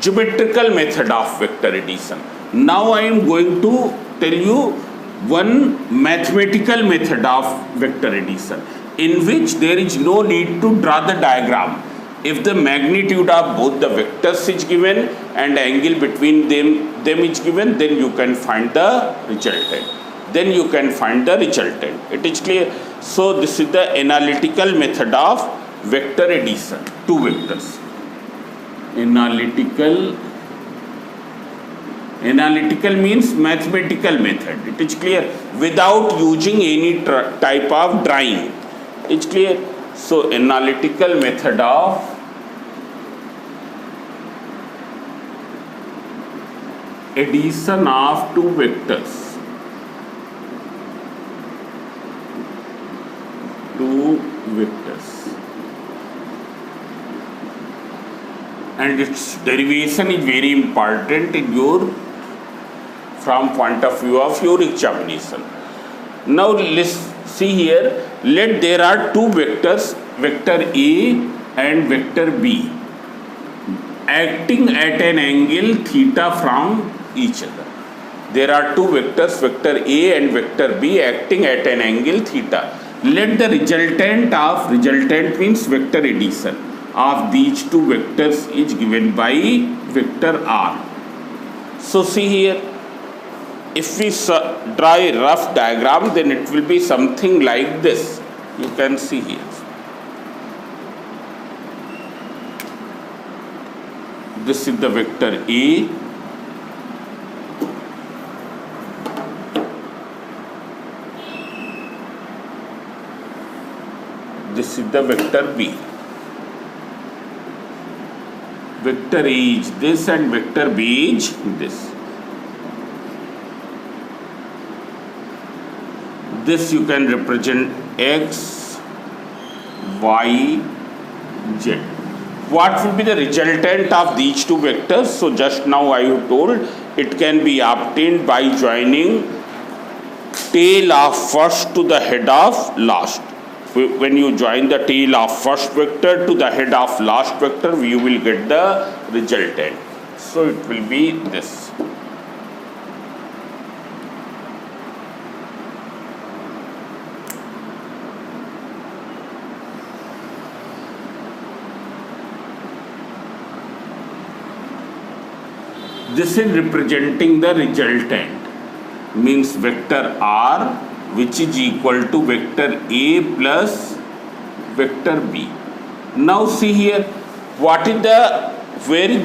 geometrical method of vector addition. Now I am going to tell you one mathematical method of vector addition in which there is no need to draw the diagram. If the magnitude of both the vectors is given and angle between them is given, then you can find the resultant. It is clear. So this is the analytical method of vector addition, two vectors. Analytical means mathematical method. It is clear, without using any type of drawing. It's clear. So analytical method of addition of two vectors. And its derivation is very important in your from point of view of your examination. Now let's see here. Let there are two vectors, vector A and vector B, acting at an angle theta from each other. There are two vectors, vector A and vector B, acting at an angle theta. Let the resultant means vector addition of these two vectors is given by vector R. So see here, if we draw a rough diagram, then it will be something like this. You can see here. This is the vector A. This is the vector B. Vector A is this and vector B is this. This you can represent X, Y, Z. What will be the resultant of these two vectors? So just now I have told, it can be obtained by joining tail of first to the head of last. When you join the tail of first vector to the head of last vector, you will get the resultant. So it will be this. This is representing the resultant, means vector R, which is equal to vector A plus vector B. Now see here, where is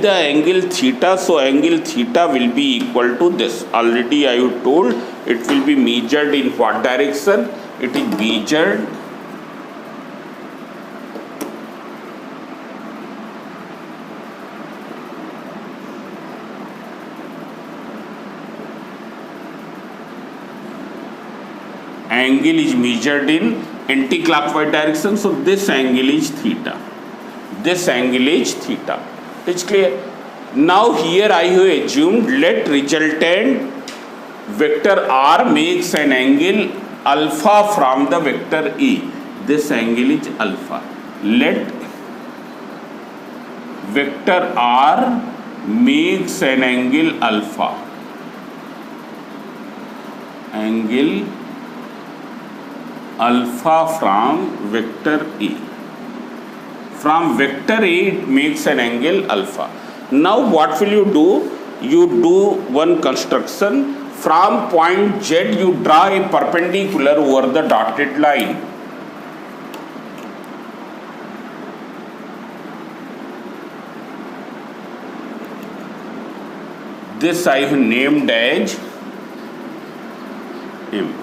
the angle theta? So angle theta will be equal to this. Already I have told, it will be measured in what direction? It is measured angle is measured in anti-clockwise direction. So this angle is theta. It's clear. Now here I have assumed, let resultant vector R makes an angle alpha from the vector A. This angle is alpha. Let vector R makes an angle alpha. Angle alpha from vector A. From vector A it makes an angle alpha. Now what will you do? You do one construction. From point Z you draw a perpendicular over the dotted line. This I have named as M.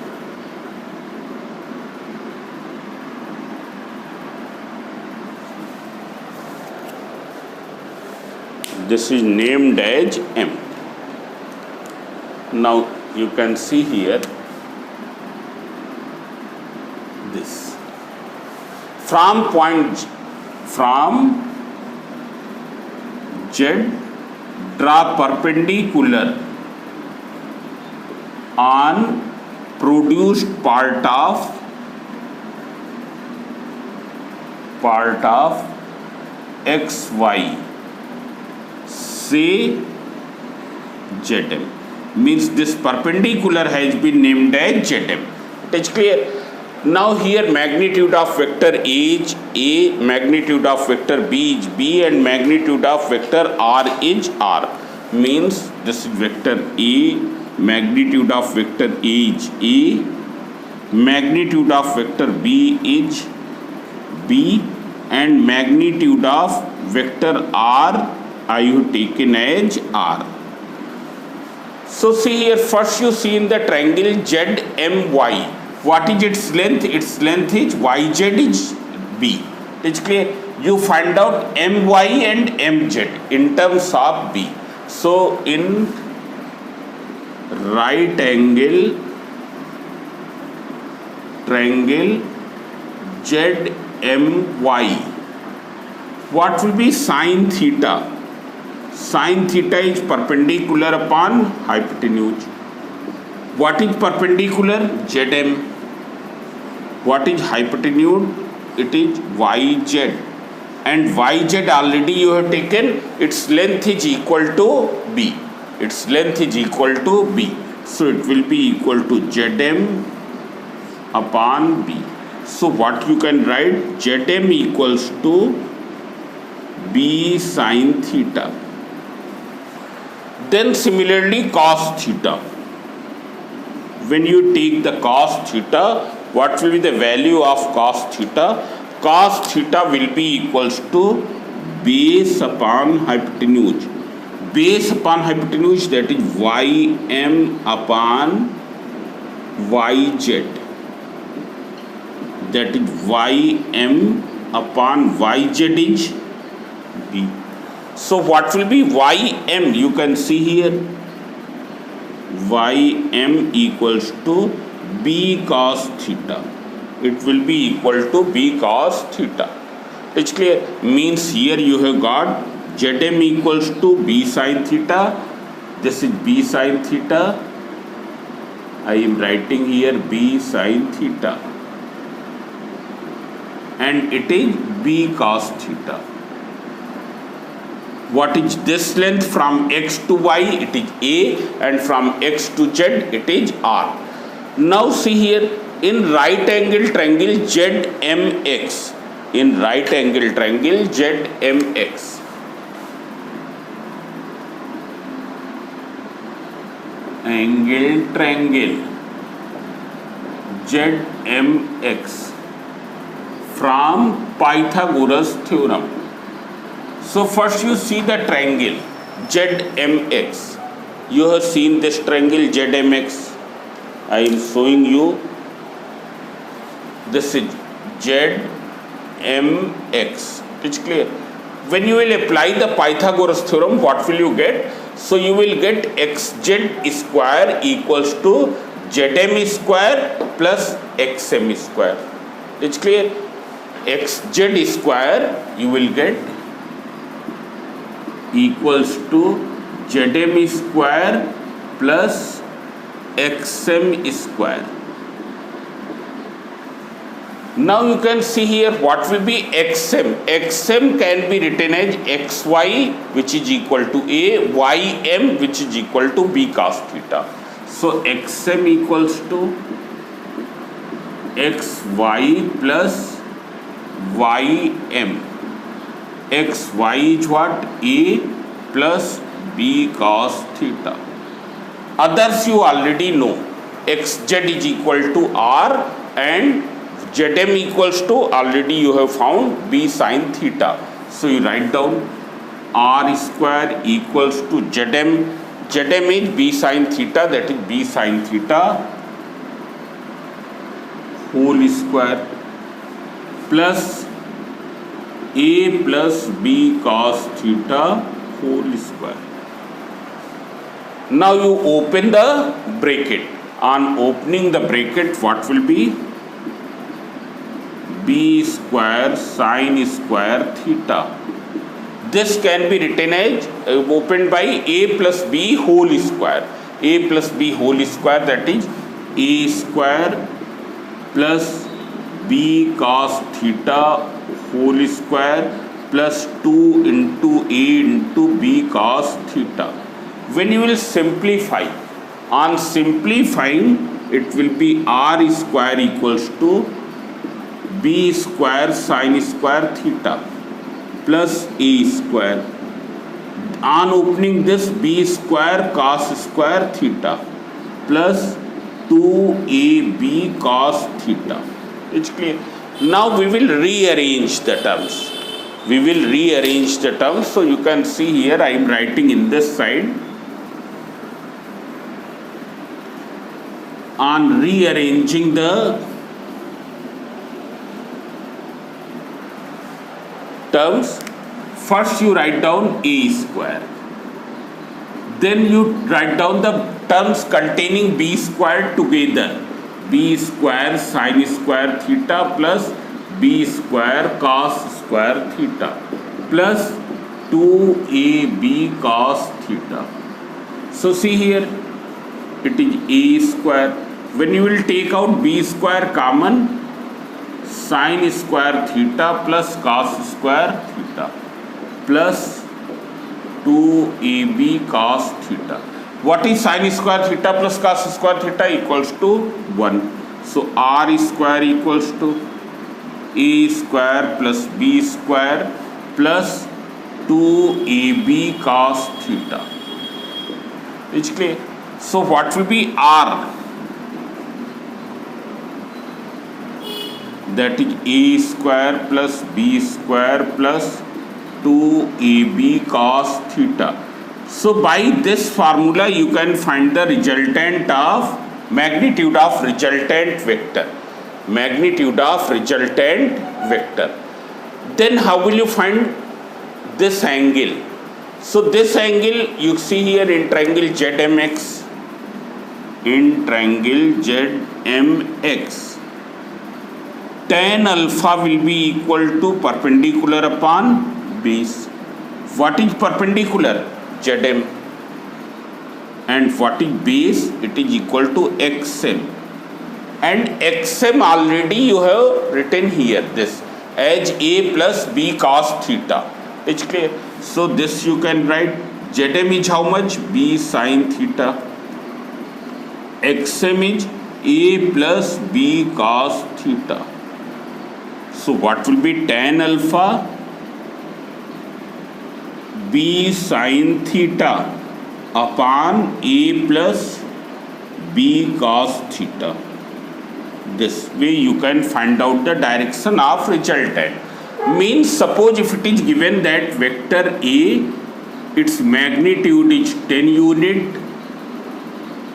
This is named as M. Now you can see here this. From Z, draw perpendicular on produced part of XY say Zm. Means this perpendicular has been named as Zm. It is clear. Now here magnitude of vector A is A, magnitude of vector B is B, and magnitude of vector R is R. Means this is vector A, magnitude of vector A is A, magnitude of vector B is B, and magnitude of vector R I have taken as R. So see here, first you see in the triangle ZMY. What is its length? Its length is YZ is B. It's clear. You find out MY and MZ in terms of B. So in right angle triangle ZMY, what will be sine theta? Sine theta is perpendicular upon hypotenuse. What is perpendicular? Zm. What is hypotenuse? It is YZ. And YZ already you have taken, its length is equal to B. Its length is equal to B. So it will be equal to Zm upon B. So what you can write? Zm equals to B sine theta. Then similarly cos theta. When you take the cos theta, what will be the value of cos theta? Cos theta will be equals to base upon hypotenuse. Base upon hypotenuse, that is Ym upon Yz. That is Ym upon Yz is B. So what will be Ym? You can see here Ym equals to B cos theta. It will be equal to B cos theta. It's clear. Means here you have got Zm equals to B sin theta. This is B sin theta. I am writing here B sin theta. And it is B cos theta. What is this length? From X to Y it is A, and from X to Z it is R. Now see here, in right angle triangle ZMX, in right angle triangle ZMX, angle triangle ZMX from Pythagoras theorem. So first you see the triangle ZMX. You have seen this triangle ZMX. I am showing you. This is ZMX. It's clear. When you will apply the Pythagoras theorem, what will you get? So you will get xz square equals to zm square plus xm square. It's clear. Xz square you will get equals to zm square plus xm square. Now you can see here what will be xm. Xm can be written as xy, which is equal to a, ym, which is equal to b cos theta. So xm equals to xy plus ym. Xy is what? A plus b cos theta. Others you already know. Xz is equal to r and zm equals to, already you have found, b sin theta. So you write down r square equals to zm. Zm is b sin theta, that is b sin theta whole square plus a plus b cos theta whole square. Now you open the bracket. On opening the bracket, what will be? B square sin square theta. This can be written as opened by a plus b whole square. A plus b whole square, that is a square plus b cos theta whole square plus 2 into A into B cos theta. When you will simplify, on simplifying it will be R square equals to B square sin square theta plus A square. On opening this, B square cos square theta plus 2AB cos theta. It's clear. Now we will rearrange the terms. We will rearrange the terms. So you can see here I am writing in this side. On rearranging the terms, first you write down A square. Then you write down the terms containing B square together. B square sin square theta plus B square cos square theta plus 2AB cos theta. So see here, it is A square. When you will take out B square common, sin square theta plus cos square theta plus 2AB cos theta. What is sin square theta plus cos square theta? Equals to 1. So R square equals to A square plus B square plus 2AB cos theta. It's clear. So what will be R? That is A square plus B square plus 2AB cos theta. So by this formula you can find the resultant of magnitude of resultant vector. Magnitude of resultant vector. Then how will you find this angle? So this angle you see here in triangle ZMX. In triangle ZMX, tan alpha will be equal to perpendicular upon base. What is perpendicular? ZM. And what is base? It is equal to XM. And XM already you have written here this as A plus B cos theta. It's clear. So this you can write ZM is how much? B sin theta. XM is A plus B cos theta. So what will be tan alpha? B sin theta upon A plus B cos theta. This way you can find out the direction of resultant. Means suppose if it is given that vector A, its magnitude is 10 unit,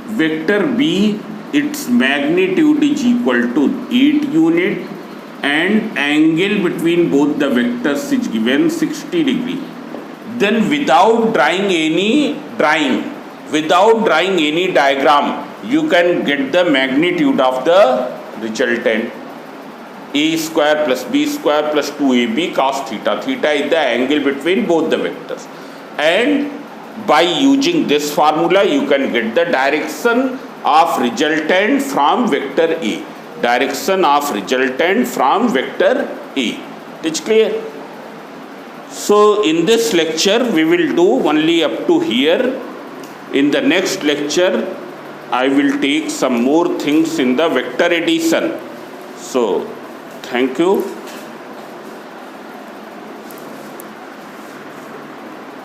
vector B, its magnitude is equal to 8 unit, and angle between both the vectors is given 60 degree. Then without drawing any diagram, you can get the magnitude of the resultant. A square plus B square plus 2AB cos theta. Theta is the angle between both the vectors. And by using this formula, you can get the direction of resultant from vector A. Direction of resultant from vector A. It's clear? So in this lecture, we will do only up to here. In the next lecture, I will take some more things in the vector addition. So, thank you.